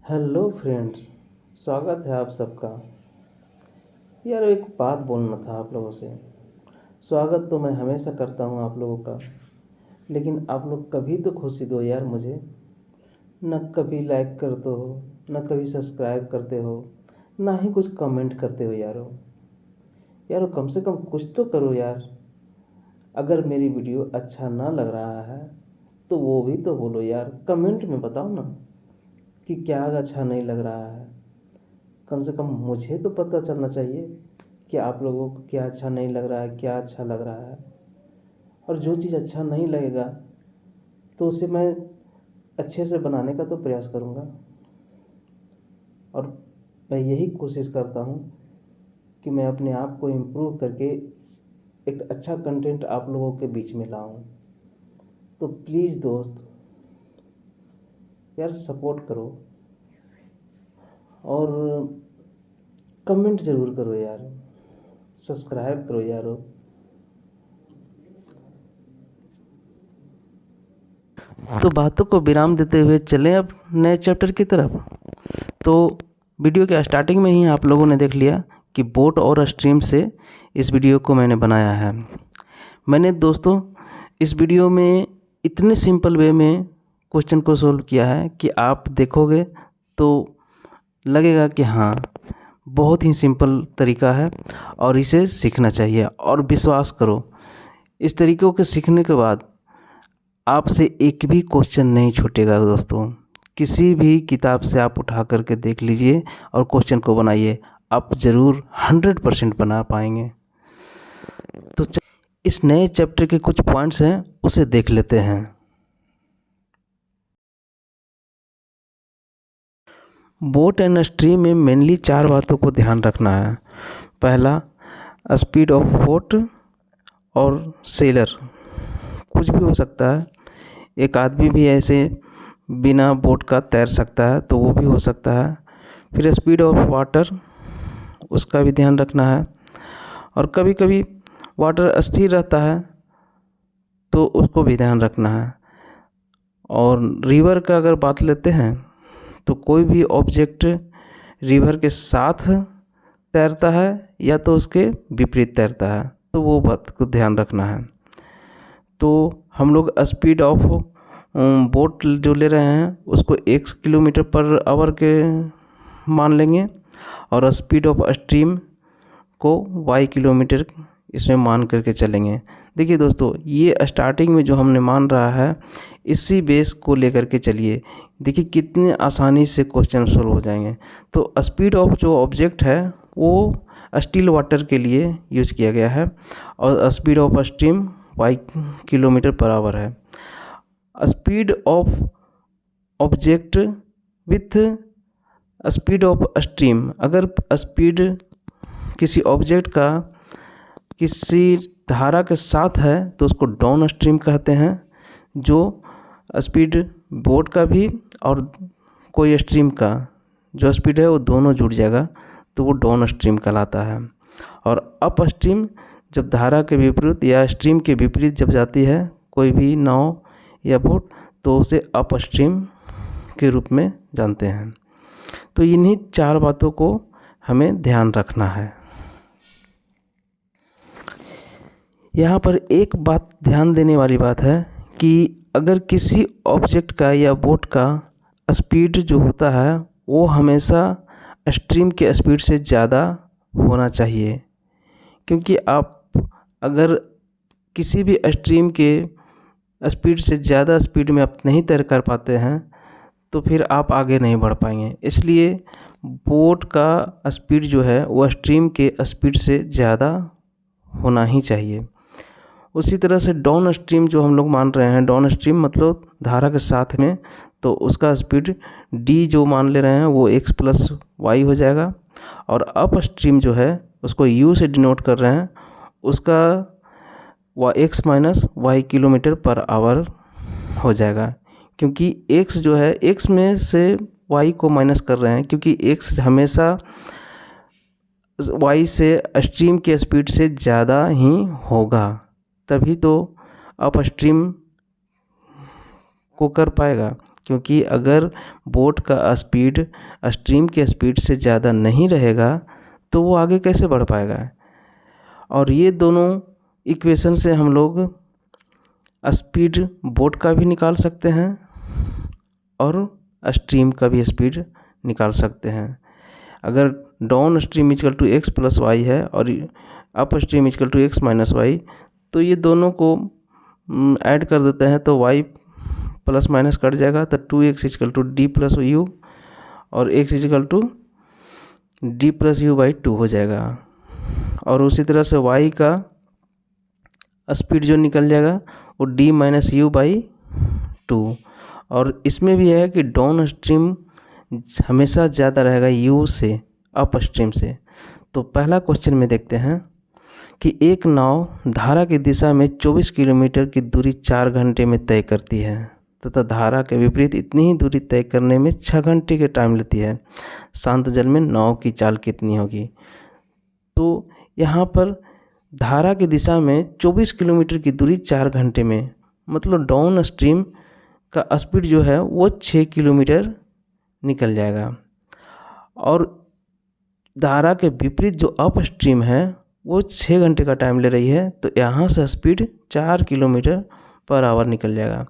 Hello friends. स्वागत है आप सबका। यार एक बात बोलना था आप लोगों से। स्वागत तो मैं हमेशा करता हूँ आप लोगों का, लेकिन आप लोग कभी तो खुशी दो यार मुझे। न कभी लाइक करते हो, न कभी सब्सक्राइब करते हो, ना ही कुछ कमेंट करते हो यारो। यारो कम से कम कुछ तो करो यार। अगर मेरी वीडियो अच्छा ना लग रहा है तो वो भी तो बोलो यार, कमेंट में बताओ ना कि क्या अच्छा नहीं लग रहा है। कम से कम मुझे तो पता चलना चाहिए कि आप लोगों को क्या अच्छा नहीं लग रहा है, क्या अच्छा लग रहा है। और जो चीज़ अच्छा नहीं लगेगा तो उसे मैं अच्छे से बनाने का तो प्रयास करूँगा। और मैं यही कोशिश करता हूँ कि मैं अपने आप को इम्प्रूव करके एक अच्छा कंटेंट आप लोगों के बीच में लाऊं। तो प्लीज़ दोस्त यार सपोर्ट करो और कमेंट ज़रूर करो यार, सब्सक्राइब करो यारो। तो बातों को विराम देते हुए चलें अब नए चैप्टर की तरफ। तो वीडियो के स्टार्टिंग में ही आप लोगों ने देख लिया कि बोट और स्ट्रीम से इस वीडियो को मैंने बनाया है। मैंने दोस्तों इस वीडियो में इतने सिंपल वे में क्वेश्चन को सोल्व किया है कि आप देखोगे तो लगेगा कि हाँ, बहुत ही सिंपल तरीका है और इसे सीखना चाहिए। और विश्वास करो, इस तरीक़ों के सीखने के बाद आपसे एक भी क्वेश्चन नहीं छूटेगा दोस्तों। किसी भी किताब से आप उठा करके देख लीजिए और क्वेश्चन को बनाइए, आप ज़रूर 100% बना पाएंगे। तो इस नए चैप्टर के कुछ पॉइंट्स हैं, उसे देख लेते हैं। बोट एंड स्ट्रीम में मेनली 4 बातों को ध्यान रखना है। पहला, स्पीड ऑफ बोट और सेलर, कुछ भी हो सकता है। एक आदमी भी ऐसे बिना बोट का तैर सकता है तो वो भी हो सकता है। फिर स्पीड ऑफ वाटर, उसका भी ध्यान रखना है। और कभी कभी वाटर अस्थिर रहता है तो उसको भी ध्यान रखना है। और रिवर का अगर बात लेते हैं तो कोई भी ऑब्जेक्ट रिवर के साथ तैरता है या तो उसके विपरीत तैरता है, तो वो बात को ध्यान रखना है। तो हम लोग स्पीड ऑफ बोट जो ले रहे हैं उसको 1 किलोमीटर पर आवर के मान लेंगे और स्पीड ऑफ स्ट्रीम को y किलोमीटर इसमें मान करके चलेंगे। देखिए दोस्तों, ये स्टार्टिंग में जो हमने मान रहा है इसी बेस को लेकर के चलिए। देखिए कितने आसानी से क्वेश्चन सोल्व हो जाएंगे। तो स्पीड ऑफ जो ऑब्जेक्ट है वो स्टिल वाटर के लिए यूज किया गया है और speed of stream y kilometre per hour है। Speed of object with speed of stream, अगर स्पीड किसी ऑब्जेक्ट का किसी धारा के साथ है तो उसको डाउन स्ट्रीम कहते हैं। जो स्पीड बोट का भी और कोई स्ट्रीम का जो स्पीड है वो दोनों जुड़ जाएगा तो वो डाउन स्ट्रीम कहलाता है। और अप स्ट्रीम जब धारा के विपरीत या स्ट्रीम के विपरीत जब जाती है कोई भी नाव या बोट तो उसे अप स्ट्रीम के रूप में जानते हैं। तो इन्हीं 4 बातों को हमें ध्यान रखना है। यहाँ पर एक बात ध्यान देने वाली बात है कि अगर किसी ऑब्जेक्ट का या बोट का स्पीड जो होता है वो हमेशा स्ट्रीम के स्पीड से ज़्यादा होना चाहिए। क्योंकि आप अगर किसी भी स्ट्रीम के स्पीड से ज़्यादा स्पीड में आप नहीं तैर कर पाते हैं तो फिर आप आगे नहीं बढ़ पाएंगे। इसलिए बोट का स्पीड जो है वो स्ट्रीम के स्पीड से ज़्यादा होना ही चाहिए। उसी तरह से डाउन स्ट्रीम जो हम लोग मान रहे हैं, डाउन स्ट्रीम मतलब धारा के साथ में, तो उसका स्पीड डी जो मान ले रहे हैं वो x प्लस वाई हो जाएगा। और अप स्ट्रीम जो है उसको u से डिनोट कर रहे हैं, उसका x minus y kilometre per hour हो जाएगा। क्योंकि x जो है x में से y को माइनस कर रहे हैं क्योंकि x हमेशा y से स्ट्रीम के स्पीड से ज़्यादा ही होगा, तभी तो अप स्ट्रीम को कर पाएगा। क्योंकि अगर बोट का स्पीड स्ट्रीम के स्पीड से ज़्यादा नहीं रहेगा तो वो आगे कैसे बढ़ पाएगा। और ये दोनों इक्वेशन से हम लोग स्पीड बोट का भी निकाल सकते हैं और स्ट्रीम का भी स्पीड निकाल सकते हैं। अगर downstream equal to x plus y है और upstream equal to x minus y, तो ये दोनों को ऐड कर देते हैं तो y प्लस माइनस कट जाएगा, तो 2x equal to D plus U और x equal to D plus U by 2 हो जाएगा। और उसी तरह से y का स्पीड जो निकल जाएगा वो डी माइनस यू बाई 2। और इसमें भी है कि डाउन स्ट्रीम हमेशा ज़्यादा रहेगा u से अप स्ट्रीम से। तो पहला क्वेश्चन में देखते हैं कि एक नाव धारा की दिशा में 24 किलोमीटर की दूरी 4 घंटे में तय करती है तथा धारा के विपरीत इतनी ही दूरी तय करने में 6 घंटे के टाइम लेती है। शांत जल में नाव की चाल कितनी होगी। तो यहाँ पर धारा की दिशा में 24 किलोमीटर की दूरी 4 घंटे में, मतलब डाउन स्ट्रीम का स्पीड जो है वो 6 किलोमीटर निकल जाएगा। और धारा के विपरीत जो अप स्ट्रीम है वो 6 घंटे का टाइम ले रही है, तो यहाँ से स्पीड 4 किलोमीटर पर आवर निकल जाएगा।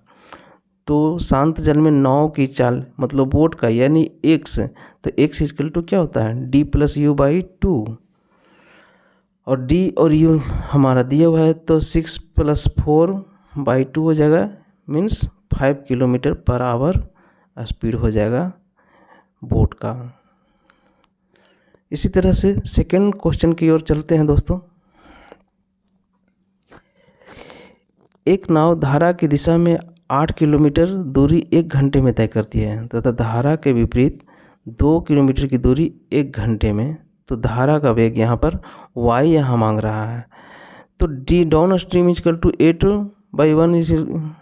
तो शांत जल में नाव की चाल मतलब बोट का यानी x, तो x इक्वल टू क्या होता है d प्लस यू बाई 2, और d और u हमारा दिया हुआ है तो 6 प्लस 4 बाई 2 हो जाएगा, means 5 kilometre per hour speed हो जाएगा बोट का। इसी तरह से सेकंड क्वेश्चन की ओर चलते हैं दोस्तों। एक नाव धारा की दिशा में 8 किलोमीटर दूरी 1 घंटे में तय करती है तथा धारा के विपरीत 2 किलोमीटर की दूरी 1 घंटे में, तो धारा का वेग यहाँ पर y यहाँ मांग रहा है। तो D downstream equal to 8/1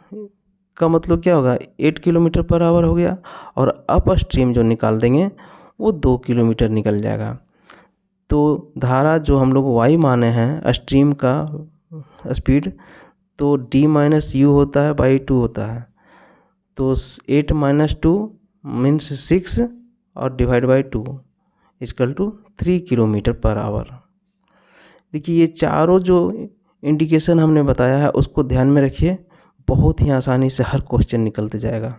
का मतलब क्या होगा 8 किलोमीटर पर आवर हो गया, और अप स्ट्रीम जो निकाल देंगे वो 2 किलोमीटर निकल जाएगा। तो धारा जो हम लोग y माने हैं स्ट्रीम का स्पीड, तो d माइनस यू होता है बाई 2 होता है, तो 8 माइनस 2 मीन्स 6 और divide by 2 equal to 3 kilometre per hour. देखिए ये चारों जो इंडिकेशन हमने बताया है उसको ध्यान में रखिए, बहुत ही आसानी से हर क्वेश्चन निकलते जाएगा।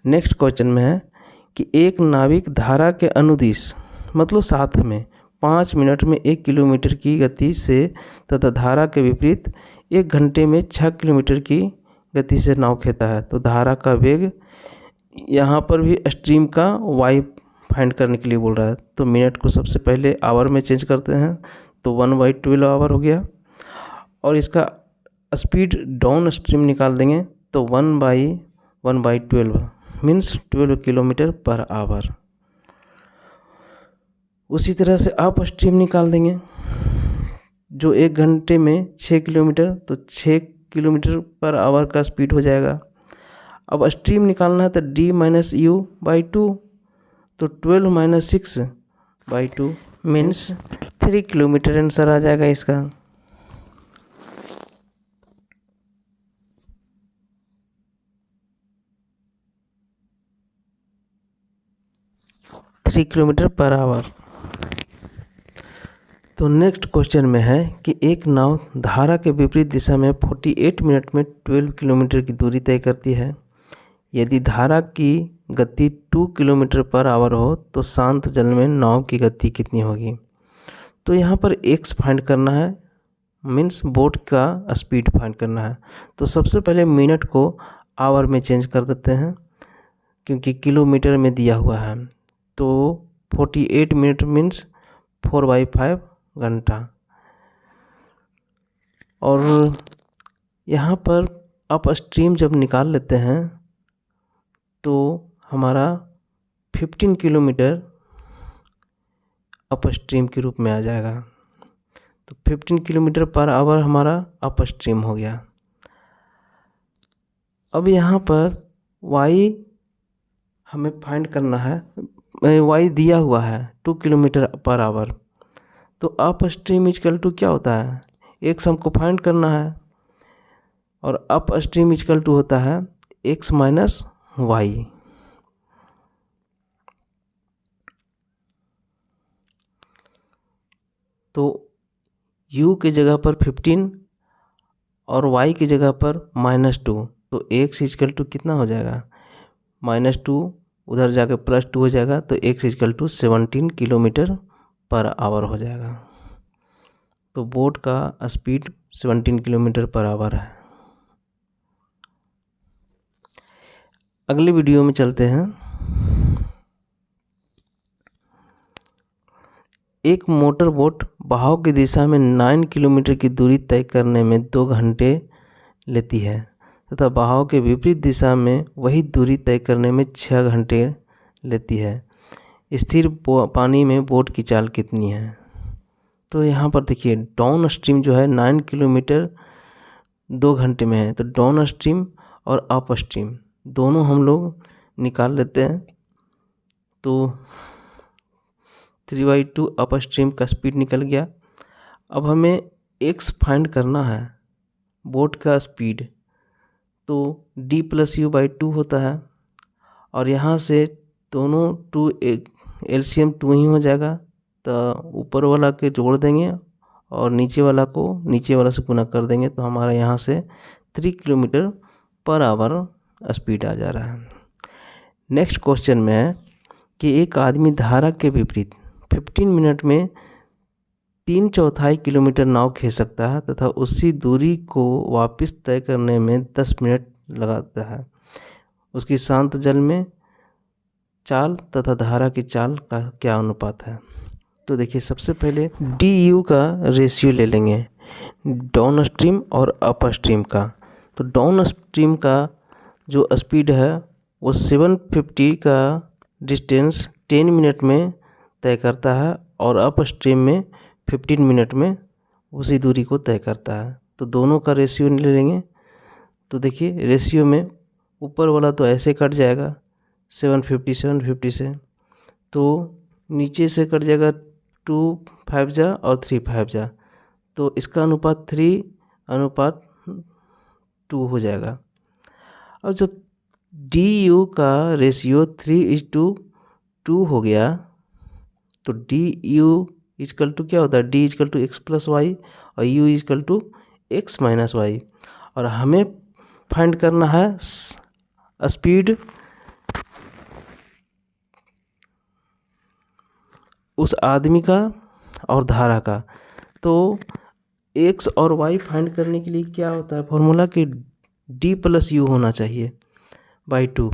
नेक्स्ट क्वेश्चन में है कि एक नाविक धारा के अनुदिश मतलब साथ में 5 मिनट में 1 किलोमीटर की गति से तथा धारा के विपरीत 1 घंटे में 6 किलोमीटर की गति से नाव खेता है, तो धारा का वेग यहाँ पर भी स्ट्रीम का y फाइंड करने के लिए बोल रहा है। तो मिनट को सबसे पहले आवर में चेंज करते हैं, तो 1/12 आवर हो गया, और इसका स्पीड डाउन स्ट्रीम निकाल देंगे तो 1/1/12 मीन्स 12 किलोमीटर पर आवर। उसी तरह से अप स्ट्रीम निकाल देंगे जो 1 घंटे में 6 किलोमीटर, तो 6 किलोमीटर पर आवर का स्पीड हो जाएगा। अब स्ट्रीम निकालना है तो d माइनस यू बाई 2, तो 12 माइनस 6/2 मीन्स 3 किलोमीटर आंसर आ जाएगा इसका। Three kilometre per our. तो नेक्स्ट क्वेश्चन में है कि एक नाव धारा के विपरीत दिशा में 48 मिनट में 12 किलोमीटर की दूरी तय करती है। यदि धारा की गति 2 किलोमीटर पर आवर हो तो शांत जल में नाव की गति कितनी होगी। तो यहाँ पर x फाइंड करना है, मीन्स बोट का स्पीड फाइंड करना है। तो सबसे पहले मिनट को आवर में चेंज कर देते हैं क्योंकि किलोमीटर में दिया हुआ है। तो 48 मिनट मीन्स 4/5 घंटा। और यहाँ पर अप स्ट्रीम जब निकाल लेते हैं तो हमारा 15 किलोमीटर अप स्ट्रीम के रूप में आ जाएगा। तो 15 किलोमीटर पर आवर हमारा अप स्ट्रीम हो गया। अब यहाँ पर y हमें फाइंड करना है, y दिया हुआ है 2 किलोमीटर पर आवर, तो अप स्ट्रीम इक्वल टू क्या होता है x हमको फाइंड करना है, और अप स्ट्रीम इक्वल टू होता है x माइनस वाई। तो u की जगह पर 15 और y की जगह पर -2, तो x इक्वल टू कितना हो जाएगा, -2 उधर जाके +2 हो जाएगा, तो x equal to 17 kilometre per hour हो जाएगा। तो बोट का स्पीड 17 किलोमीटर पर आवर है। अगले वीडियो में चलते हैं। एक मोटर बोट बहाव की दिशा में 9 किलोमीटर की दूरी तय करने में 2 घंटे लेती है तथा बहाव के विपरीत दिशा में वही दूरी तय करने में 6 घंटे लेती है। स्थिर पानी में बोट की चाल कितनी है। तो यहाँ पर देखिए डाउन स्ट्रीम जो है 9 किलोमीटर 2 घंटे में है, तो डाउन स्ट्रीम और अप स्ट्रीम दोनों हम लोग निकाल लेते हैं। तो 3/2 अप स्ट्रीम का स्पीड निकल गया। अब हमें x फाइंड करना है, बोट का स्पीड, तो d+u/2 होता है और यहाँ से दोनों 2 LCM 2 ही हो जाएगा, तो ऊपर वाला के जोड़ देंगे और नीचे वाला को नीचे वाला से गुना कर देंगे, तो हमारा यहाँ से 3 किलोमीटर पर आवर स्पीड आ जा रहा है। नेक्स्ट क्वेश्चन में है कि एक आदमी धारा के विपरीत 15 मिनट में 3/4 किलोमीटर नाव खींच सकता है तथा उसी दूरी को वापस तय करने में 10 मिनट लगाता है। उसकी शांत जल में चाल तथा धारा की चाल का क्या अनुपात है। तो देखिए सबसे पहले DU का रेशियो ले लेंगे, डाउन स्ट्रीम और अप स्ट्रीम का। तो डाउन स्ट्रीम का जो स्पीड है वो 750 का डिस्टेंस 10 मिनट में तय करता है और अप स्ट्रीम में 15 मिनट में उसी दूरी को तय करता है। तो दोनों का रेशियो ले लेंगे। तो देखिए रेशियो में ऊपर वाला तो ऐसे कट जाएगा 750 से, तो नीचे से कट जाएगा 2 5 जा और 3 5 जा, तो इसका अनुपात 3:2 हो जाएगा। अब जब DU का रेशियो 3:2 हो गया तो DU इक्वल टू क्या होता है, D इक्वल टू x+y और U इक्वल टू x-y। और हमें फाइंड करना है स्पीड उस आदमी का और धारा का। तो x और y फाइंड करने के लिए क्या होता है फॉर्मूला कि D+U होना चाहिए बाई 2।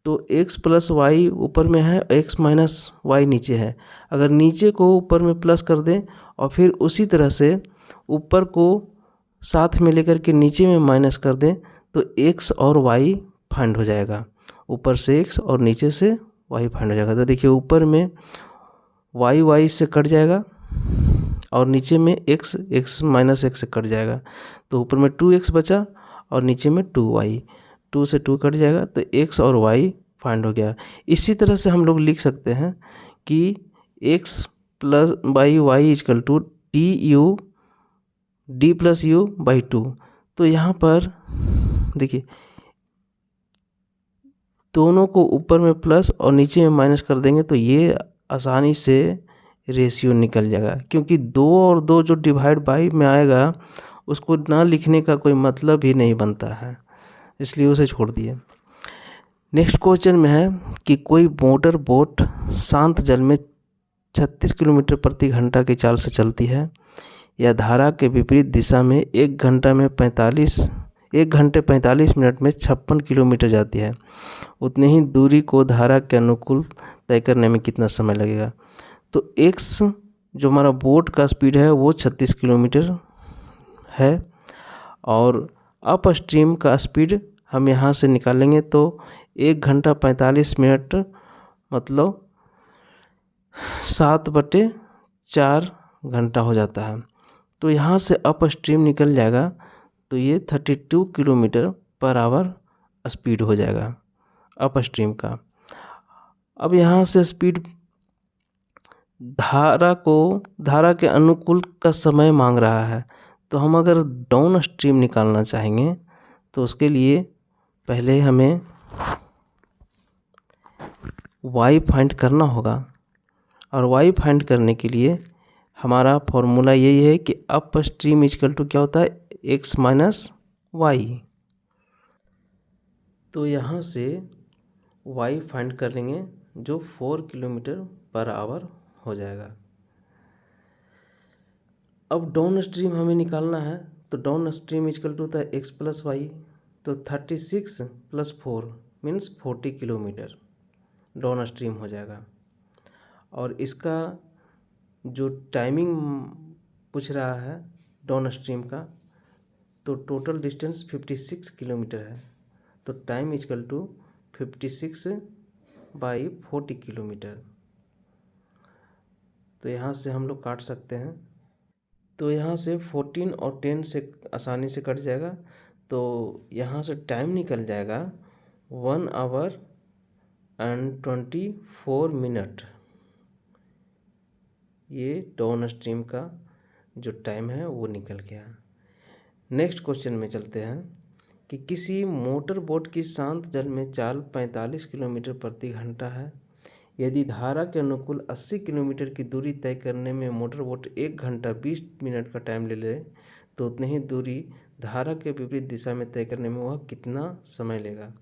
तो x+y ऊपर में है, x-y नीचे है। अगर नीचे को ऊपर में प्लस कर दें और फिर उसी तरह से ऊपर को साथ में लेकर के नीचे में माइनस कर दें तो x और y फाइंड हो जाएगा। ऊपर से x और नीचे से y फाइंड हो जाएगा। तो देखिए ऊपर में y से कट जाएगा और नीचे में x से कट जाएगा, तो ऊपर में 2x बचा और नीचे में 2y, 2 से 2 कट जाएगा, तो x और y फाइंड हो गया। इसी तरह से हम लोग लिख सकते हैं कि x+y इक्वल टू D+U/2। तो यहाँ पर देखिए दोनों को ऊपर में प्लस और नीचे में माइनस कर देंगे तो ये आसानी से रेशियो निकल जाएगा, क्योंकि 2 और 2 जो डिवाइड बाई में आएगा उसको ना लिखने का कोई मतलब ही नहीं बनता है, इसलिए उसे छोड़ दिए। नेक्स्ट क्वेश्चन में है कि कोई मोटर बोट शांत जल में 36 किलोमीटर प्रति घंटा की चाल से चलती है या धारा के विपरीत दिशा में 1 घंटे 45 मिनट में 56 किलोमीटर जाती है। उतनी ही दूरी को धारा के अनुकूल तय करने में कितना समय लगेगा। तो x जो हमारा बोट का स्पीड है वो 36 किलोमीटर है और अप स्ट्रीम का स्पीड हम यहाँ से निकालेंगे तो 1 घंटा 45 मिनट मतलब 7/4 घंटा हो जाता है। तो यहाँ से अप स्ट्रीम निकल जाएगा तो ये 32 किलोमीटर पर आवर स्पीड हो जाएगा अप स्ट्रीम का। अब यहाँ से स्पीड धारा के अनुकूल का समय मांग रहा है, तो हम अगर डाउन स्ट्रीम निकालना चाहेंगे तो उसके लिए पहले हमें y फाइंड करना होगा। और y फाइंड करने के लिए हमारा फॉर्मूला यही है कि अप स्ट्रीम इक्वल टू क्या होता है, x माइनस वाई। तो यहाँ से y फाइंड कर लेंगे जो 4 किलोमीटर पर आवर हो जाएगा। अब डाउन स्ट्रीम हमें निकालना है, तो डाउन स्ट्रीम इक्वल टू होता है x प्लस वाई। तो 36 plus 4 means 40 kilometre downstream हो जाएगा। और इसका जो टाइमिंग पूछ रहा है डाउन स्ट्रीम का, तो टोटल डिस्टेंस 56 किलोमीटर है। तो टाइम इक्वल टू 56/40 किलोमीटर। तो यहाँ से हम लोग काट सकते हैं। तो यहाँ से 14 और 10 से आसानी से कट जाएगा। तो यहाँ से टाइम निकल जाएगा 1 आवर एंड 24 मिनट। ये डाउन स्ट्रीम का जो टाइम है वो निकल गया। नेक्स्ट क्वेश्चन में चलते हैं कि किसी मोटर बोट की शांत जल में चाल 45 किलोमीटर प्रति घंटा है। यदि धारा के अनुकूल 80 किलोमीटर की दूरी तय करने में मोटर बोट 1 घंटा 20 मिनट का टाइम ले ले, तो उतनी ही दूरी धारा के विपरीत दिशा में तय करने में वह कितना समय लेगा।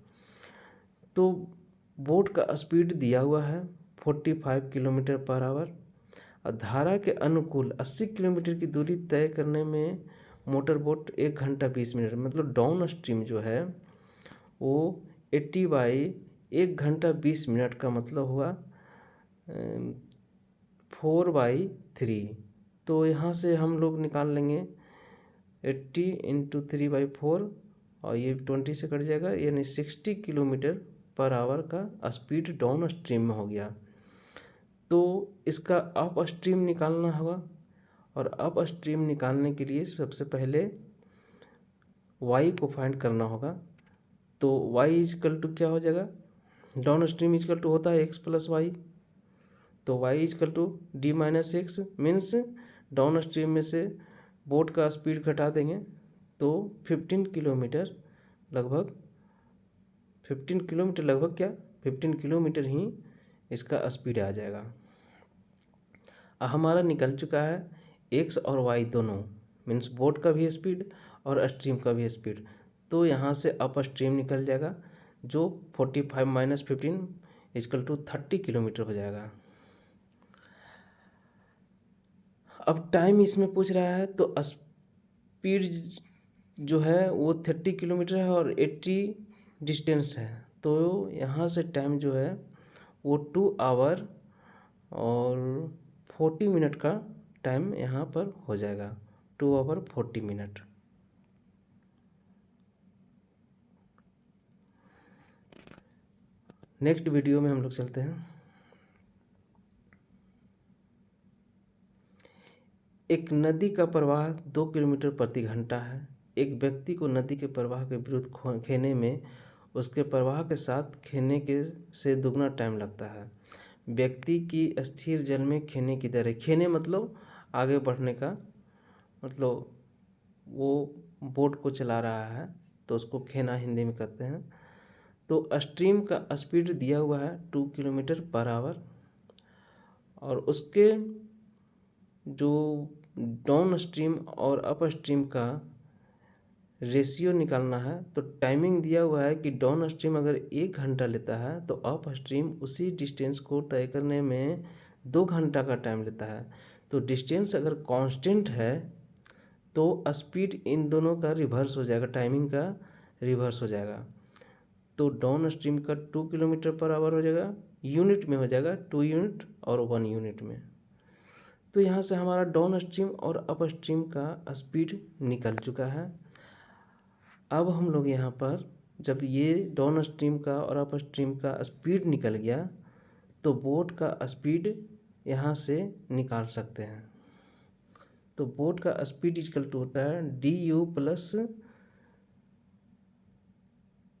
तो बोट का स्पीड दिया हुआ है 45 किलोमीटर पर आवर, और धारा के अनुकूल 80 किलोमीटर की दूरी तय करने में मोटर बोट 1 घंटा 20 मिनट, मतलब डाउन स्ट्रीम जो है वो 80/1 घंटा 20 मिनट का मतलब हुआ 4/3। तो यहाँ से हम लोग निकाल लेंगे 80 इंटू 3/4, और ये 20 से कट जाएगा, यानी 60 किलोमीटर पर आवर का स्पीड डाउन स्ट्रीम में हो गया। तो इसका अप स्ट्रीम निकालना होगा, और अप स्ट्रीम निकालने के लिए सबसे पहले y को फाइंड करना होगा। तो y इक्वल टू क्या हो जाएगा, डाउन स्ट्रीम इक्वल टू होता है x प्लस वाई। तो y equal to D minus x, means downstream में से बोट का स्पीड घटा देंगे तो 15 किलोमीटर लगभग, 15 किलोमीटर ही इसका स्पीड आ जाएगा। हमारा निकल चुका है x और y दोनों, मीन्स बोट का भी स्पीड और स्ट्रीम का भी स्पीड। तो यहाँ से अप स्ट्रीम निकल जाएगा जो 45 माइनस 15 इक्वल टू 30 किलोमीटर हो जाएगा। अब टाइम इसमें पूछ रहा है, तो स्पीड जो है वो 30 किलोमीटर है और 80 डिस्टेंस है। तो यहाँ से टाइम जो है वो 2 आवर और 40 मिनट का टाइम यहाँ पर हो जाएगा, 2 आवर 40 मिनट। नेक्स्ट वीडियो में हम लोग चलते हैं। एक नदी का प्रवाह 2 किलोमीटर प्रति घंटा है। एक व्यक्ति को नदी के प्रवाह के विरुद्ध खेने में उसके प्रवाह के साथ खेने के से दुगना टाइम लगता है। व्यक्ति की स्थिर जल में खेने की दर, खेने मतलब आगे बढ़ने का, मतलब वो बोट को चला रहा है तो उसको खेना हिंदी में कहते हैं। तो स्ट्रीम का स्पीड दिया हुआ है 2 किलोमीटर पर आवर, और उसके जो डाउन स्ट्रीम और अप स्ट्रीम का रेशियो निकालना है। तो टाइमिंग दिया हुआ है कि डाउन स्ट्रीम अगर 1 घंटा लेता है तो अप स्ट्रीम उसी डिस्टेंस को तय करने में 2 घंटा का टाइम लेता है। तो डिस्टेंस अगर कांस्टेंट है तो स्पीड इन दोनों का रिवर्स हो जाएगा, टाइमिंग का रिवर्स हो जाएगा। तो डाउन स्ट्रीम का 2 किलोमीटर पर आवर हो जाएगा, यूनिट में हो जाएगा 2 यूनिट और 1 यूनिट में। तो यहाँ से हमारा डाउन स्ट्रीम और अप स्ट्रीम का स्पीड निकल चुका है। अब हम लोग यहाँ पर जब ये डाउन स्ट्रीम का और अप स्ट्रीम का स्पीड निकल गया तो बोट का स्पीड यहाँ से निकाल सकते हैं। तो बोट का स्पीड इक्वल टू होता है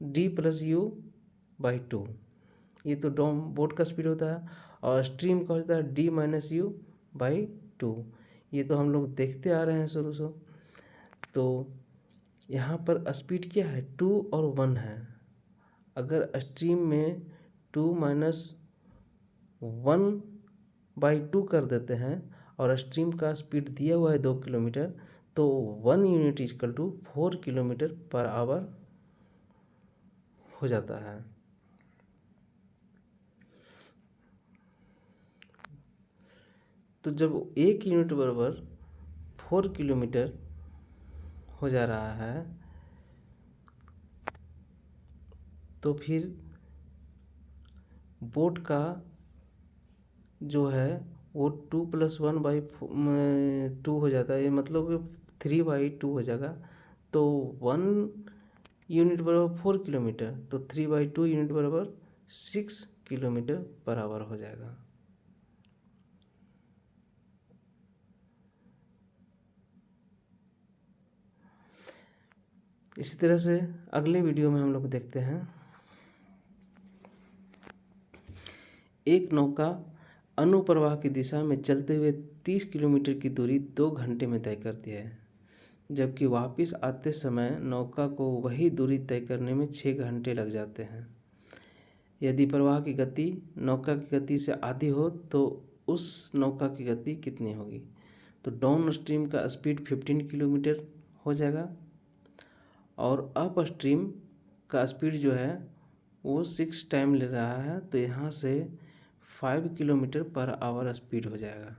डी प्लस यू बाई 2। ये तो डाउन बोट का स्पीड होता है, और स्ट्रीम का होता है डी माइनस यू बाई 2। ये तो हम लोग देखते आ रहे हैं शुरू से। तो यहाँ पर स्पीड क्या है, 2 और 1 है। अगर स्ट्रीम में 2 माइनस 1/2 कर देते हैं और स्ट्रीम का स्पीड दिया हुआ है 2 किलोमीटर, तो 1 unit equal to 4 kilometre per hour हो जाता है। तो जब 1 यूनिट बराबर 4 किलोमीटर हो जा रहा है, तो फिर बोट का जो है वो 2 + 1/2 हो जाता है, ये मतलब 3/2 हो जाएगा। तो 1 यूनिट बराबर 4 किलोमीटर, तो 3/2 यूनिट बराबर 6 किलोमीटर पर आवर हो जाएगा। इसी तरह से अगले वीडियो में हम लोग देखते हैं। एक नौका अनुप्रवाह की दिशा में चलते हुए 30 किलोमीटर की दूरी 2 घंटे में तय करती है, जबकि वापस आते समय नौका को वही दूरी तय करने में 6 घंटे लग जाते हैं। यदि प्रवाह की गति नौका की गति से आधी हो तो उस नौका की गति कितनी होगी? तो डाउन स्ट्रीम का स्पीड 15 किलोमीटर हो जाएगा और अप स्ट्रीम का स्पीड जो है वो 6 टाइम ले रहा है, तो यहाँ से 5 किलोमीटर पर आवर स्पीड हो जाएगा।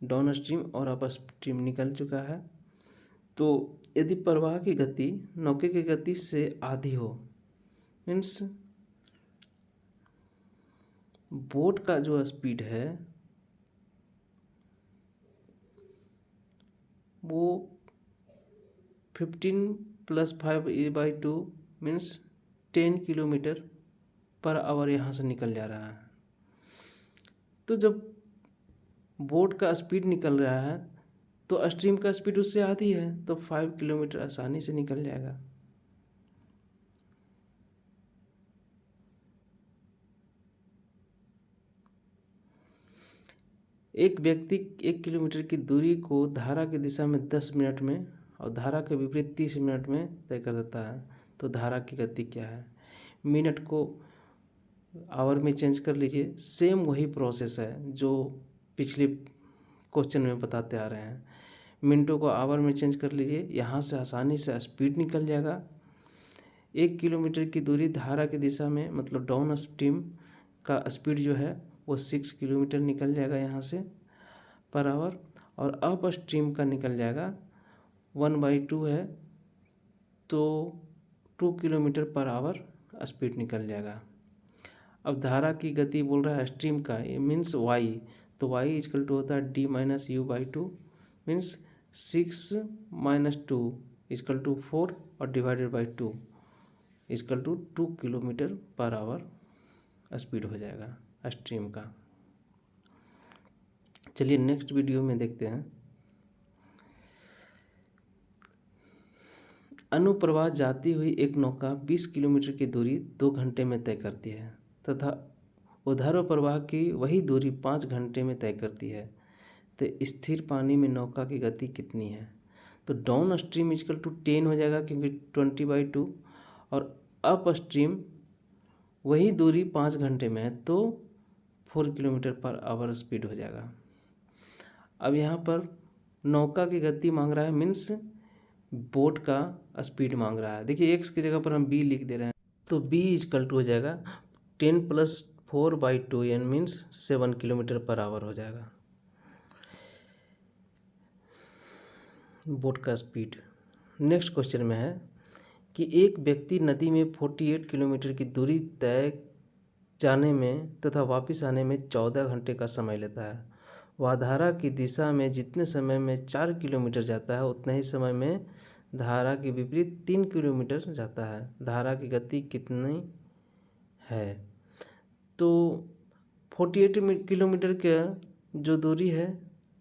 डाउन स्ट्रीम और अप स्ट्रीम निकल चुका है। तो यदि प्रवाह की गति नौके की गति से आधी हो, मीन्स बोट का जो स्पीड है वो 15 + 5/2 मीन्स 10 किलोमीटर पर आवर यहाँ से निकल जा रहा है। तो जब बोट का स्पीड निकल रहा है तो स्ट्रीम का स्पीड उससे आधी है, तो 5 किलोमीटर आसानी से निकल जाएगा। एक व्यक्ति 1 किलोमीटर की दूरी को धारा की दिशा में 10 मिनट में और धारा के विपरीत 30 मिनट में तय कर देता है, तो धारा की गति क्या है? मिनट को आवर में चेंज कर लीजिए। सेम वही प्रोसेस है जो पिछले क्वेश्चन में बताते आ रहे हैं। मिनटों को आवर में चेंज कर लीजिए, यहाँ से आसानी से स्पीड निकल जाएगा। 1 किलोमीटर की दूरी धारा की दिशा में मतलब डाउन स्ट्रीम का स्पीड जो है वो 6 किलोमीटर निकल जाएगा यहाँ से पर आवर, और अप स्ट्रीम का निकल जाएगा 1/2 है, तो 2 किलोमीटर पर आवर स्पीड निकल जाएगा। अब धारा की गति बोल रहा है स्ट्रीम का, ये मीन्स y, तो y इक्वल टू होता है d - u/2 means 6 - 2 equal to 4 और divided by 2 equal to 2 kilometre per hour speed हो जाएगा स्ट्रीम का। चलिए नेक्स्ट वीडियो में देखते हैं। अनुप्रवाह जाती हुई एक नौका 20 किलोमीटर की दूरी 2 घंटे में तय करती है तथा ऊर्ध्व प्रवाह की वही दूरी 5 घंटे में तय करती है, तो स्थिर पानी में नौका की गति कितनी है? तो डाउन स्ट्रीम इक्वल टू 10 हो जाएगा क्योंकि 20/2, और अप स्ट्रीम वही दूरी 5 घंटे में है तो 4 किलोमीटर पर आवर स्पीड हो जाएगा। अब यहाँ पर नौका की गति मांग रहा है, मीन्स बोट का स्पीड मांग रहा है। देखिए एक्स की जगह पर हम बी लिख दे रहे हैं, तो बी इक्वल टू हो जाएगा 10 + 4/2 n means 7 kilometre per hour हो जाएगा बोट का स्पीड। नेक्स्ट क्वेश्चन में है कि एक व्यक्ति नदी में 48 किलोमीटर की दूरी तय जाने में तथा वापस आने में 14 घंटे का समय लेता है। वह धारा की दिशा में जितने समय में 4 किलोमीटर जाता है उतने ही समय में धारा के विपरीत 3 किलोमीटर जाता है। धारा की गति कितनी है? तो 48 किलोमीटर का जो दूरी है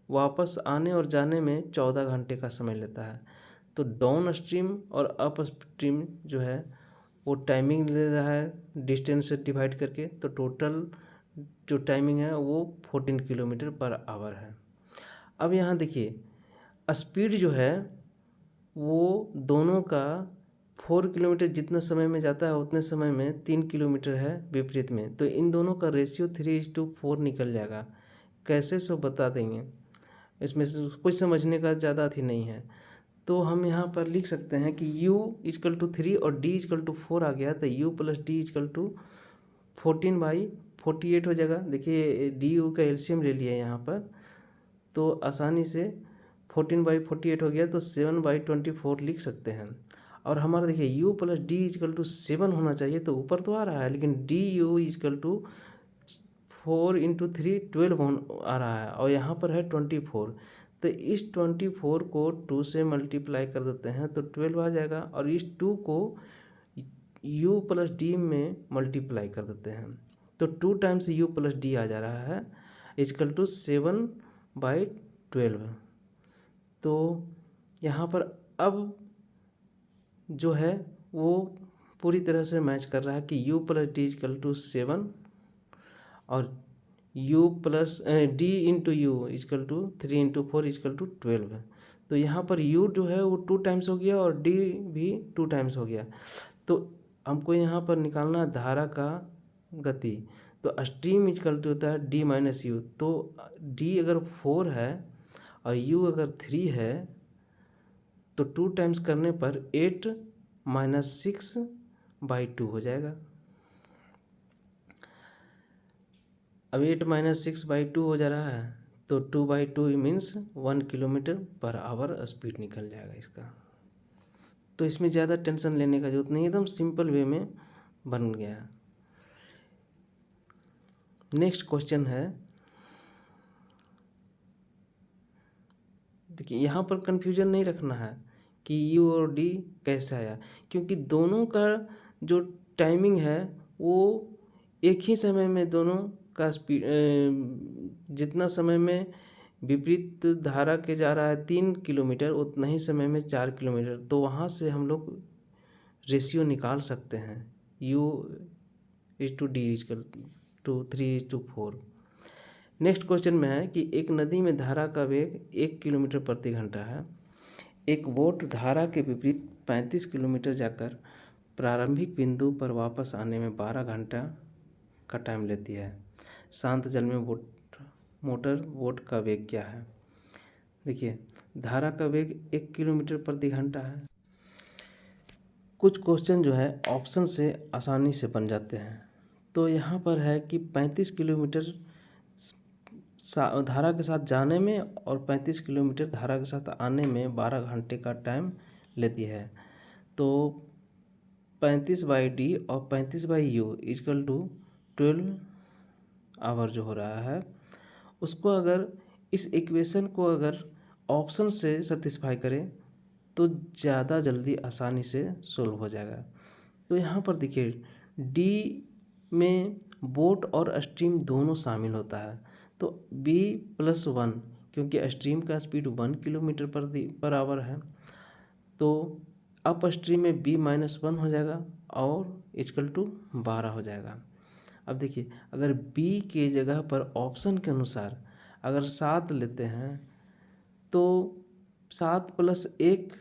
वापस आने और जाने में 14 घंटे का समय लेता है। तो डाउन स्ट्रीम और अप स्ट्रीम जो है वो टाइमिंग ले रहा है डिस्टेंस से डिवाइड करके, तो टोटल जो टाइमिंग है वो 14 किलोमीटर पर आवर है। अब यहाँ देखिए स्पीड जो है वो दोनों का 4 किलोमीटर जितना समय में जाता है उतने समय में 3 किलोमीटर है विपरीत में, तो इन दोनों का रेशियो 3:4 निकल जाएगा। कैसे सो बता देंगे, इसमें से कुछ समझने का ज़्यादा थी नहीं है। तो हम यहाँ पर लिख सकते हैं कि u=3 और d=4 आ गया, तो u + d=14/48 हो जाएगा। देखिए du का एलसीएम ले लिया यहाँ पर, तो आसानी से 14/48 हो गया, तो 7/24 लिख सकते हैं। और हमारा देखिए u + d=7 होना चाहिए, तो ऊपर तो आ रहा है, लेकिन du 4 × 3 12 आ रहा है, और यहाँ पर है 24। तो इस 24 को 2 से मल्टीप्लाई कर देते हैं तो 12 आ जाएगा, और इस 2 को u + d में मल्टीप्लाई कर देते हैं तो 2 टाइम्स u + d आ जा रहा है, = 7/12। तो यहाँ पर अब जो है वो पूरी तरह से मैच कर रहा है कि u + d = 7 और u + d × u = 3 × 4 = 12। तो यहाँ पर u जो है वो 2 टाइम्स हो गया और d भी 2 टाइम्स हो गया। तो हमको यहाँ पर निकालना है धारा का गति, तो स्ट्रीम = होता है d - u। तो d अगर 4 है और u अगर 3 है तो 2 टाइम्स करने पर 8 - 6/2 हो जाएगा। अब 8 - 6/2 हो जा रहा है, तो 2/2 मीन्स 1 km/h स्पीड निकल जाएगा इसका। तो इसमें ज़्यादा टेंशन लेने का जरूरत नहीं, एकदम सिंपल वे में बन गया। नेक्स्ट क्वेश्चन है, देखिए यहाँ पर कंफ्यूजन नहीं रखना है कि u और d कैसे आया, क्योंकि दोनों का जो टाइमिंग है वो एक ही समय में दोनों का स्पीड, जितना समय में विपरीत धारा के जा रहा है 3 किलोमीटर, उतना ही समय में 4 किलोमीटर। तो वहाँ से हम लोग रेशियो निकाल सकते हैं u/d = 3:4। नेक्स्ट क्वेश्चन में है कि एक नदी में धारा का वेग 1 किलोमीटर प्रति घंटा है। एक बोट धारा के विपरीत 35 किलोमीटर जाकर प्रारंभिक बिंदु पर वापस आने में 12 घंटा का टाइम लेती है। शांत जल में मोटर बोट का वेग क्या है? देखिए धारा का वेग 1 किलोमीटर प्रति घंटा है। कुछ क्वेश्चन जो है ऑप्शन से आसानी से बन जाते हैं। तो यहाँ पर है कि 35 किलोमीटर धारा के साथ जाने में और 35 किलोमीटर धारा के साथ आने में 12 घंटे का टाइम लेती है। तो 35/d और 35/u = 12 आवर जो हो रहा है, उसको अगर इस इक्वेशन को अगर ऑप्शन से सेटिस्फाई करें तो ज़्यादा जल्दी आसानी से सोल्व हो जाएगा। तो यहाँ पर देखिए d में बोट और स्ट्रीम दोनों शामिल होता है, तो b+1, क्योंकि स्ट्रीम का स्पीड 1 km/h है, तो अप स्ट्रीम में b-1 हो जाएगा और = 12 हो जाएगा। अब देखिए अगर b के जगह पर ऑप्शन के अनुसार अगर 7 लेते हैं तो 7 + 1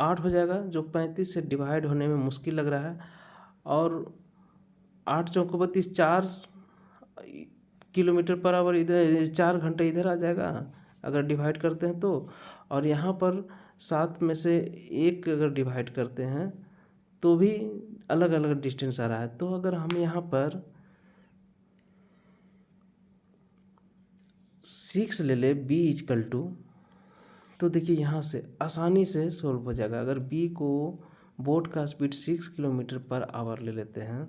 8 हो जाएगा, जो 35 से डिवाइड होने में मुश्किल लग रहा है, और 8 चौको 32, 4 km/h इधर, 4 घंटे इधर आ जाएगा अगर डिवाइड करते हैं तो। और यहाँ पर 7 में से 1 अगर डिवाइड करते हैं तो भी अलग अलग डिस्टेंस आ रहा है। तो अगर हम यहाँ पर 6 ले ले b = तो देखिए यहाँ से आसानी से सोल्व हो जाएगा। अगर b को बोट का स्पीड 6 km/h ले लेते हैं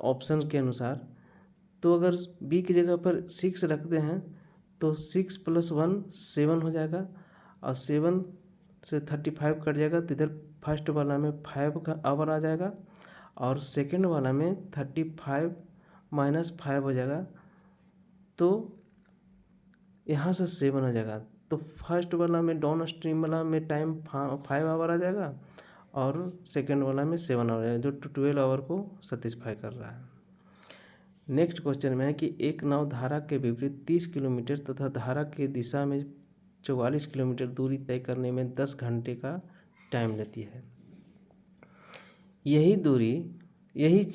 ऑप्शन के अनुसार, तो अगर b की जगह पर 6 रखते हैं तो 6 + 1 7 हो जाएगा, और 7 से 35 कट जाएगा, तो इधर फर्स्ट वाला में 5 का आवर आ जाएगा और सेकंड वाला में 35 - 5 हो जाएगा, तो यहाँ से 7 हो जाएगा। तो फर्स्ट वाला में डाउन स्ट्रीम वाला में टाइम 5 आवर आ जाएगा और सेकंड वाला में 7 आवर आ जाएगा, जो 12 आवर को सेटिस्फाई कर रहा है। नेक्स्ट क्वेश्चन में है कि एक नाव धारा के विपरीत 30 किलोमीटर तथा धारा के दिशा में 44 किलोमीटर दूरी तय करने में 10 घंटे का टाइम लेती है। यही दूरी, यही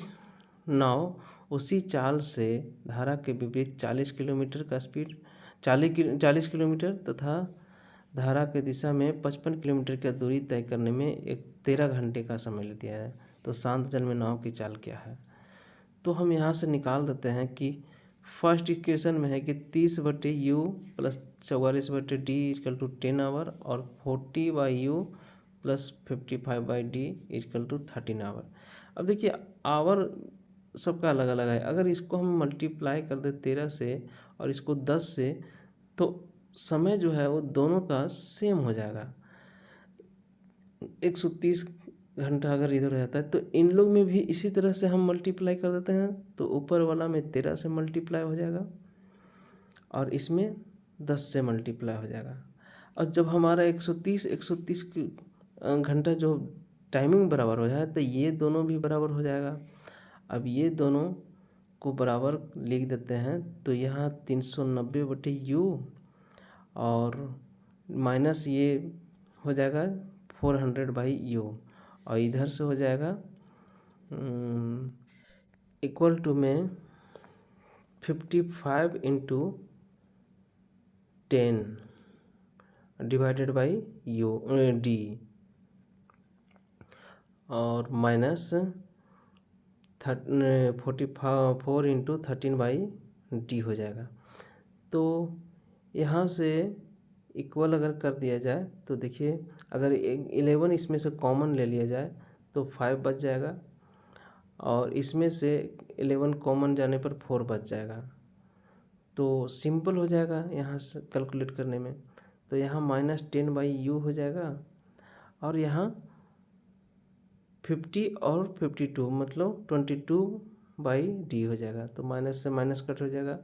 नाव उसी चाल से धारा के विपरीत 40 किलोमीटर का स्पीड 40 किलोमीटर तथा धारा के दिशा में 55 किलोमीटर की दूरी तय करने में एक 13 घंटे का समय लेती है। तो शांत जल में नाव की चाल क्या है? तो हम यहाँ से निकाल देते हैं कि फर्स्ट इक्वेशन में है कि 30/u plus 44/d is equal to 10 our और 40/u plus 55/d is equal to 13 our. अब देखिए आवर सबका अलग अलग है, अगर इसको हम मल्टीप्लाई कर दे 13 से और इसको 10 से तो समय जो है वो दोनों का सेम हो जाएगा। 130 घंटा अगर इधर रहता है तो इन लोग में भी इसी तरह से हम मल्टीप्लाई कर देते हैं, तो ऊपर वाला में 13 से मल्टीप्लाई हो जाएगा और इसमें 10 से मल्टीप्लाई हो जाएगा। और जब हमारा 130 घंटा जो टाइमिंग बराबर हो जाए तो ये दोनों भी बराबर हो जाएगा। अब ये दोनों को बराबर लिख देते हैं, तो यहाँ 390/u और माइनस ये हो जाएगा 400/u और इधर से हो जाएगा इक्वल टू में 55 into 10 divided by U D और माइनस 44 इंटू 13/d हो जाएगा। तो यहाँ से इक्वल अगर कर दिया जाए तो देखिए अगर 11 इसमें से कॉमन ले लिया जाए तो 5 बच जाएगा और इसमें से 11 कॉमन जाने पर 4 बच जाएगा। तो सिंपल हो जाएगा यहाँ से कैलकुलेट करने में। तो यहाँ -10/u हो जाएगा और यहाँ 50 और 52 मतलब 22/d हो जाएगा। तो माइनस से माइनस कट हो जाएगा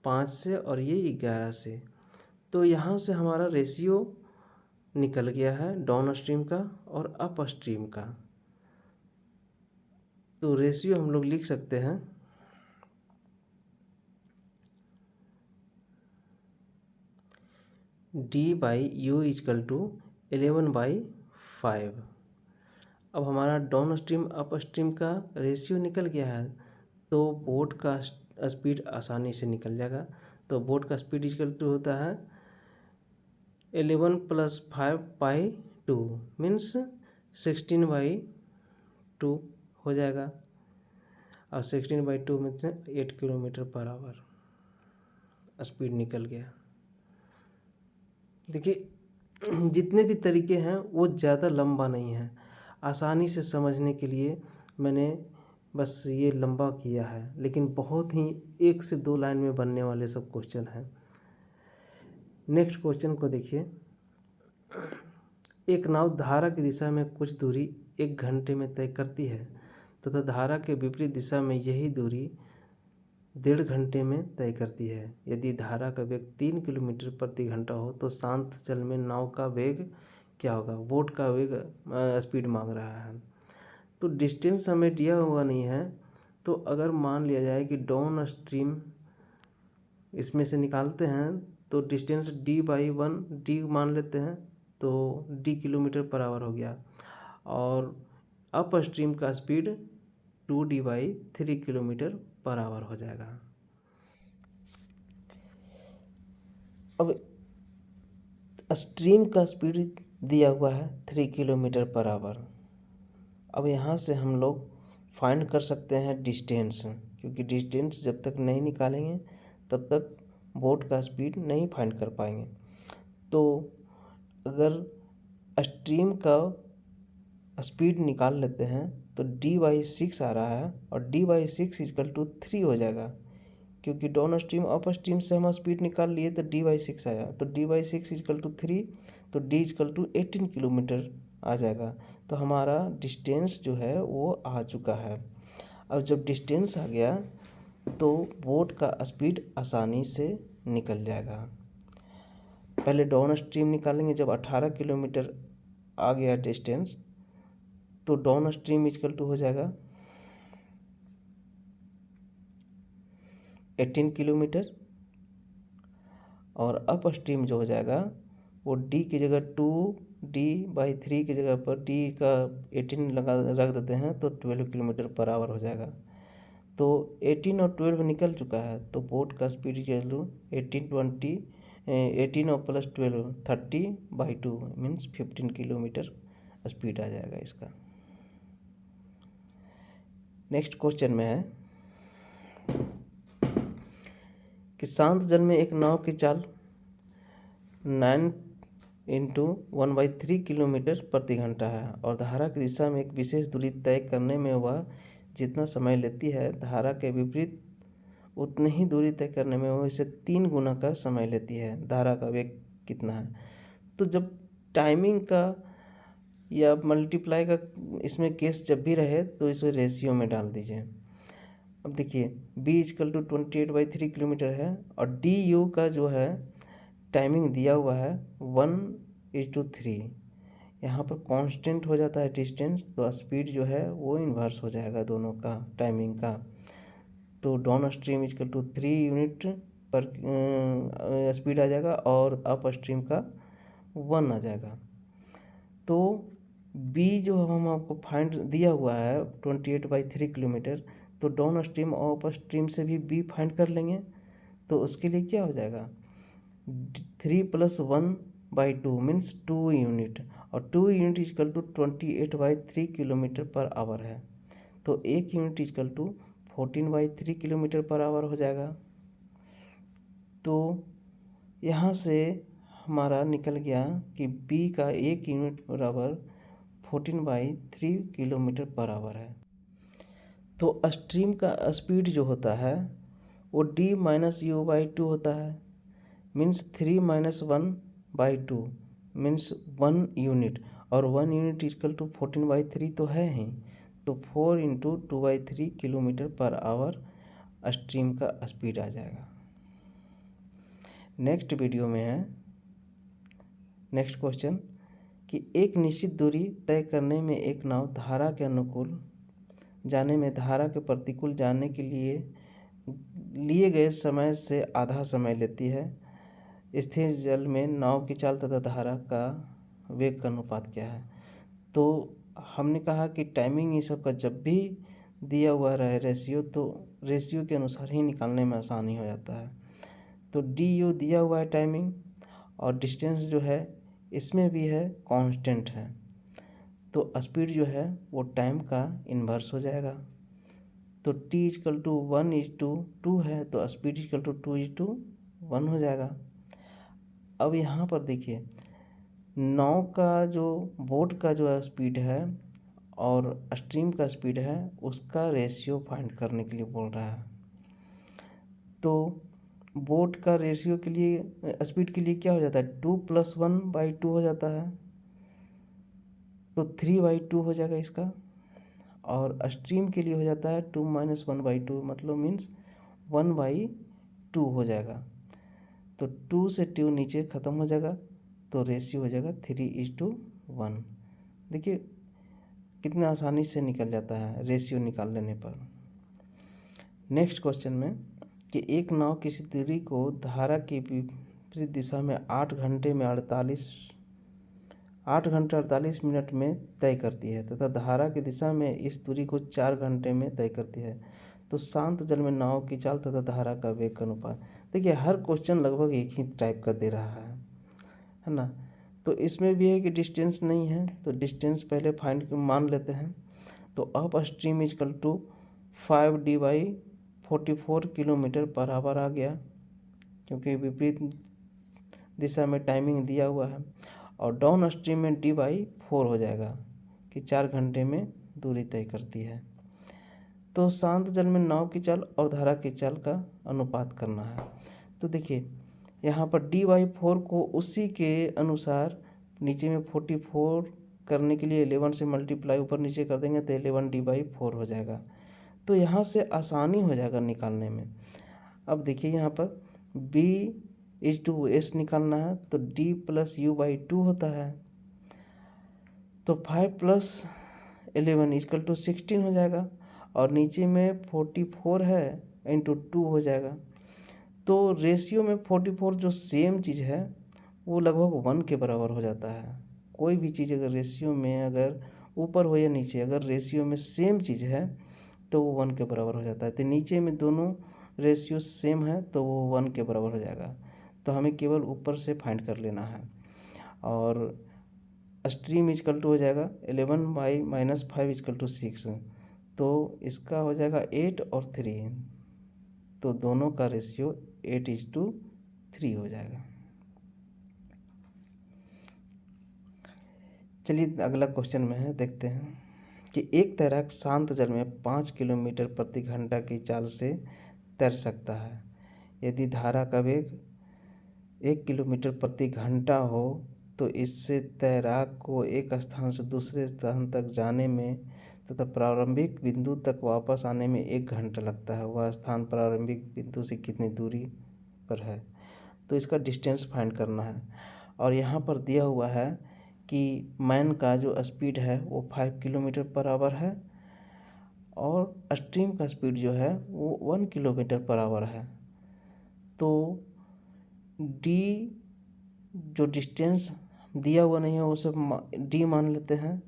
5 से और ये 11 से। तो यहाँ से हमारा रेशियो निकल गया है डाउन स्ट्रीम का और अप स्ट्रीम का। तो रेशियो हम लोग लिख सकते हैं d/u इजकल टू 11/5। अब हमारा डाउन स्ट्रीम अप स्ट्रीम का रेशियो निकल गया है, तो बोट का स्पीड आसानी से निकल जाएगा। तो बोट का स्पीड इजकल टू होता है 11 + 5/2 मीन्स 16/2 हो जाएगा और 16/2 में से 8 किलोमीटर पर आवर स्पीड निकल गया। देखिए जितने भी तरीके हैं वो ज़्यादा लंबा नहीं है, आसानी से समझने के लिए मैंने बस ये लंबा किया है, लेकिन बहुत ही 1 से 2 लाइन में बनने वाले सब क्वेश्चन हैं। नेक्स्ट क्वेश्चन को देखिए। एक नाव धारा की दिशा में कुछ दूरी 1 घंटे में तय करती है तथा धारा के विपरीत दिशा में यही दूरी 1.5 घंटे में तय करती है। यदि धारा का वेग 3 किलोमीटर प्रति घंटा हो तो शांत जल में नाव का वेग क्या होगा? बोट का वेग स्पीड मांग रहा है। तो डिस्टेंस हमें दिया हुआ नहीं है, तो अगर मान लिया जाए कि डाउन स्ट्रीम इसमें से निकालते हैं तो डिस्टेंस d/1 d मान लेते हैं, तो d किलोमीटर पर आवर हो गया और अप स्ट्रीम का speed 2d/3 kilometre per hour हो जाएगा। अब स्ट्रीम का स्पीड दिया हुआ है 3 किलोमीटर पर आवर। अब यहाँ से हम लोग फाइंड कर सकते हैं डिस्टेंस, क्योंकि डिस्टेंस जब तक नहीं निकालेंगे तब तक बोट का स्पीड नहीं फाइंड कर पाएंगे। तो अगर स्ट्रीम का स्पीड निकाल लेते हैं तो d/6 आ रहा है और d/6 इजकल टू 3 हो जाएगा, क्योंकि डाउन स्ट्रीम अप स्ट्रीम से हम स्पीड निकाल लिए तो d/6 आया, तो d/6 इजकल टू 3 तो d इजकल टू 18 किलोमीटर आ जाएगा। तो हमारा डिस्टेंस जो है वो आ चुका है। अब जब डिस्टेंस आ गया तो बोट का स्पीड आसानी से निकल जाएगा। पहले डाउन स्ट्रीम निकालेंगे, जब 18 किलोमीटर आ गया डिस्टेंस तो डाउन स्ट्रीम इजकल टू हो जाएगा 18 किलोमीटर और अप स्ट्रीम जो हो जाएगा वो d की जगह 2 D/3 की जगह पर D का 18 रख देते हैं तो 12 किलोमीटर पर आवर हो जाएगा। तो 18 और 12 निकल चुका है, तो बोट का स्पीड वैल्यू 18 और प्लस 12 30/2 मीन्स 15 किलोमीटर स्पीड आ जाएगा इसका। नेक्स्ट क्वेश्चन में है कि शांत जल में एक नाव की चाल 9 × 1/3 किलोमीटर प्रति घंटा है और धारा की दिशा में एक विशेष दूरी तय करने में वह जितना समय लेती है, धारा के विपरीत उतनी ही दूरी तय करने में वह इसे 3 गुना का समय लेती है। धारा का वेग कितना है? तो जब टाइमिंग का या मल्टीप्लाई का इसमें केस जब भी रहे तो इसे रेशियो में डाल दीजिए। अब देखिए B = 28/3 किलोमीटर है और DU का जो है टाइमिंग दिया हुआ है 1:3। यहाँ पर कांस्टेंट हो जाता है डिस्टेंस, तो स्पीड जो है वो इन्वर्स हो जाएगा दोनों का टाइमिंग का। तो डाउन स्ट्रीम = 3 यूनिट पर स्पीड आ जाएगा और अप स्ट्रीम का 1 आ जाएगा। तो B जो हम आपको फाइंड दिया हुआ है 28/3 किलोमीटर, तो डाउन स्ट्रीम और अप स्ट्रीम से भी B फाइंड कर लेंगे। तो उसके लिए क्या हो जाएगा 3 + 1/2 मीन्स 2 यूनिट और 2 यूनिट = 28/3 किलोमीटर पर आवर है। तो 1 यूनिट = 14/3 किलोमीटर पर आवर हो जाएगा। तो यहाँ से हमारा निकल गया कि B का 1 यूनिट बराबर 14/3 किलोमीटर पर आवर है। तो स्ट्रीम का स्पीड जो होता है वो D - U/2 होता है मीन्स 3 - 1/2 मीन्स 1 यूनिट और 1 यूनिट = 14/3 तो है ही। तो 4 × 2/3 किलोमीटर पर आवर स्ट्रीम का स्पीड आ जाएगा। नेक्स्ट वीडियो में है नेक्स्ट क्वेश्चन कि एक निश्चित दूरी तय करने में एक नाव धारा के अनुकूल जाने में धारा के प्रतिकूल जाने के लिए गए समय से आधा समय लेती है। स्थिर जल में नाव की चाल तथा धारा का वेग का अनुपात क्या है? तो हमने कहा कि टाइमिंग ये सब का जब भी दिया हुआ रहे रेशियो, तो रेशियो के अनुसार ही निकालने में आसानी हो जाता है। तो DU दिया हुआ है टाइमिंग और डिस्टेंस जो है इसमें भी है कांस्टेंट है, तो स्पीड जो है वो टाइम का इन्वर्स हो जाएगा। तो T = 1:2 है तो स्पीड = 2:1 हो जाएगा। अब यहाँ पर देखिए नाव का जो बोट का जो स्पीड है और स्ट्रीम का स्पीड है उसका रेशियो फाइंड करने के लिए बोल रहा है। तो बोट का रेशियो के लिए स्पीड के लिए क्या हो जाता है 2 + 1/2 हो जाता है, तो 3/2 हो जाएगा इसका। और स्ट्रीम के लिए हो जाता है 2 - 1/2 मतलब मीन्स 1/2 हो जाएगा। तो 2 से 2 नीचे ख़त्म हो जाएगा तो रेशियो हो जाएगा 3:1। देखिए कितना आसानी से निकल जाता है रेशियो निकाल लेने पर। नेक्स्ट क्वेश्चन में कि एक नाव किसी दूरी को धारा की विपरीत दिशा में 8 घंटे 48 मिनट में तय करती है तथा धारा की दिशा में इस दूरी को 4 घंटे में तय करती है। तो शांत जल में नाव की चाल तथा धारा का वेग का अनुपात। देखिए हर क्वेश्चन लगभग एक ही टाइप का दे रहा है ना। तो इसमें भी है कि डिस्टेंस नहीं है तो डिस्टेंस पहले फाइंड मान लेते हैं। तो upstream = 5D/44 kilometre per hour आ गया क्योंकि विपरीत दिशा में टाइमिंग दिया हुआ है। और डाउन स्ट्रीम में D/4 हो जाएगा कि 4 घंटे में दूरी तय करती है। तो शांत जल में नाव की चाल और धारा की चाल का अनुपात करना है। तो देखिए यहाँ पर D/4 को उसी के अनुसार नीचे में 44 करने के लिए 11 से मल्टीप्लाई ऊपर नीचे कर देंगे तो 11 D/4 हो जाएगा। तो यहाँ से आसानी हो जाएगा निकालने में। अब देखिए यहाँ पर B/S निकालना है तो D + U/2 होता है। तो 5 + 11 = 16 हो जाएगा और नीचे में 44 है × 2 हो जाएगा। तो रेशियो में 44 जो सेम चीज़ है वो लगभग 1 के बराबर हो जाता है। कोई भी चीज़ अगर रेशियो में अगर ऊपर हो या नीचे, अगर रेशियो में सेम चीज़ है तो वो 1 के बराबर हो जाता है। तो नीचे में दोनों रेशियो सेम है तो वो 1 के बराबर हो जाएगा। तो हमें केवल ऊपर से फाइंड कर लेना है। और स्ट्रीम इजकल टू हो जाएगा 11/-5 = 6। तो इसका हो जाएगा 8 और 3, तो दोनों का रेशियो 8:3 हो जाएगा। चलिए अगला क्वेश्चन में है, देखते हैं कि एक तैराक शांत जल में 5 किलोमीटर प्रति घंटा की चाल से तैर सकता है। यदि धारा का वेग 1 किलोमीटर प्रति घंटा हो तो इससे तैराक को एक स्थान से दूसरे स्थान तक जाने में तथा प्रारंभिक बिंदु तक वापस आने में 1 घंटा लगता है। वह स्थान प्रारंभिक बिंदु से कितनी दूरी पर है? तो इसका डिस्टेंस फाइंड करना है। और यहाँ पर दिया हुआ है कि मैन का जो स्पीड है वो 5 किलोमीटर पर आवर है और स्ट्रीम का स्पीड जो है वो 1 किलोमीटर पर आवर है। तो डी जो डिस्टेंस दिया हुआ नहीं है वो सब डी मान लेते हैं।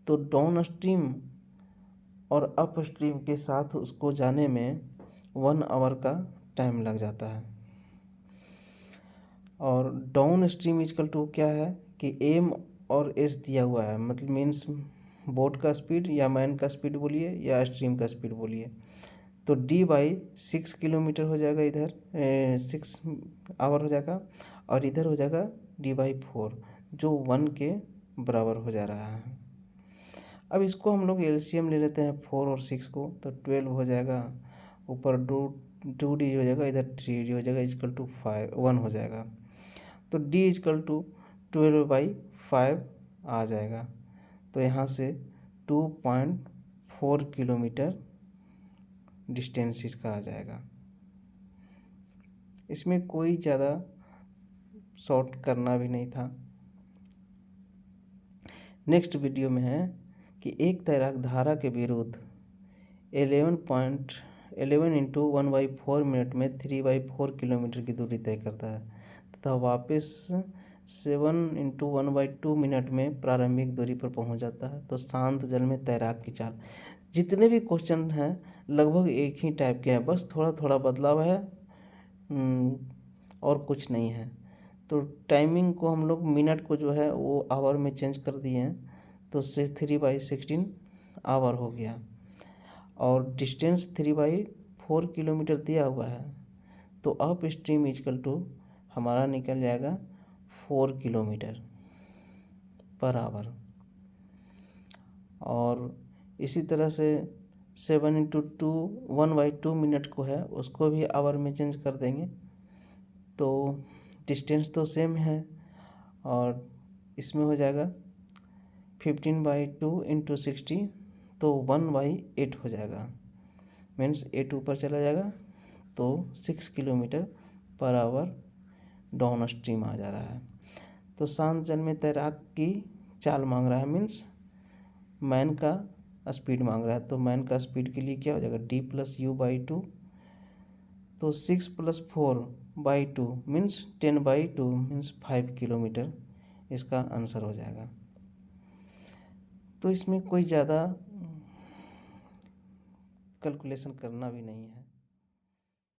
तो डाउन स्ट्रीम और अप स्ट्रीम के साथ उसको जाने में 1 आवर का टाइम लग जाता है। और डाउन स्ट्रीम इक्वल टू क्या है कि एम और एस दिया हुआ है, मतलब मीन्स बोट का स्पीड या मैन का स्पीड बोलिए या स्ट्रीम का स्पीड बोलिए। तो D/6 किलोमीटर हो जाएगा, इधर 6 आवर हो जाएगा और इधर हो जाएगा D/4 जो 1 के बराबर हो जा रहा है। अब इसको हम लोग एलसीएम ले लेते हैं 4 और 6 को, तो 12 हो जाएगा, ऊपर 2D हो जाएगा, इधर 3D हो जाएगा, इक्वल टू 1 हो जाएगा। तो D इक्वल टू 12/5 आ जाएगा। तो यहाँ से 2.4 किलोमीटर डिस्टेंस इसका आ जाएगा। इसमें कोई ज़्यादा शॉर्ट करना भी नहीं था। नेक्स्ट वीडियो में है कि एक तैराक धारा के विरुद्ध 11 इंटू 1/4 मिनट में 3/4 किलोमीटर की दूरी तय करता है तथा वापस 7 इंटू 1/2 मिनट में प्रारंभिक दूरी पर पहुंच जाता है। तो शांत जल में तैराक की चाल। जितने भी क्वेश्चन हैं लगभग एक ही टाइप के हैं, बस थोड़ा थोड़ा बदलाव है और कुछ नहीं है। तो टाइमिंग को हम लोग मिनट को जो है वो आवर में चेंज कर दिए हैं, तो 3/16 आवर हो गया। और डिस्टेंस 3/4 किलोमीटर दिया हुआ है, तो अप स्ट्रीम इक्वल टू हमारा निकल जाएगा 4 किलोमीटर पर आवर। और इसी तरह से 7 इंटू 2 1/2 मिनट को है उसको भी आवर में चेंज कर देंगे, तो डिस्टेंस तो सेम है और इसमें हो जाएगा 15/2 इंटू 60, तो 1/8 हो जाएगा, मीन्स 8 ऊपर चला जाएगा, तो 6 kilometre per our down stream आ जा रहा है। तो शांत जल में तैराक की चाल मांग रहा है, मीन्स मैन का स्पीड मांग रहा है। तो मैन का स्पीड के लिए क्या हो जाएगा D+U/2, तो 6 + 4/2 मीन्स 10/2 मीन्स 5 किलोमीटर इसका आंसर हो जाएगा। तो इसमें कोई ज़्यादा कैलकुलेशन करना भी नहीं है।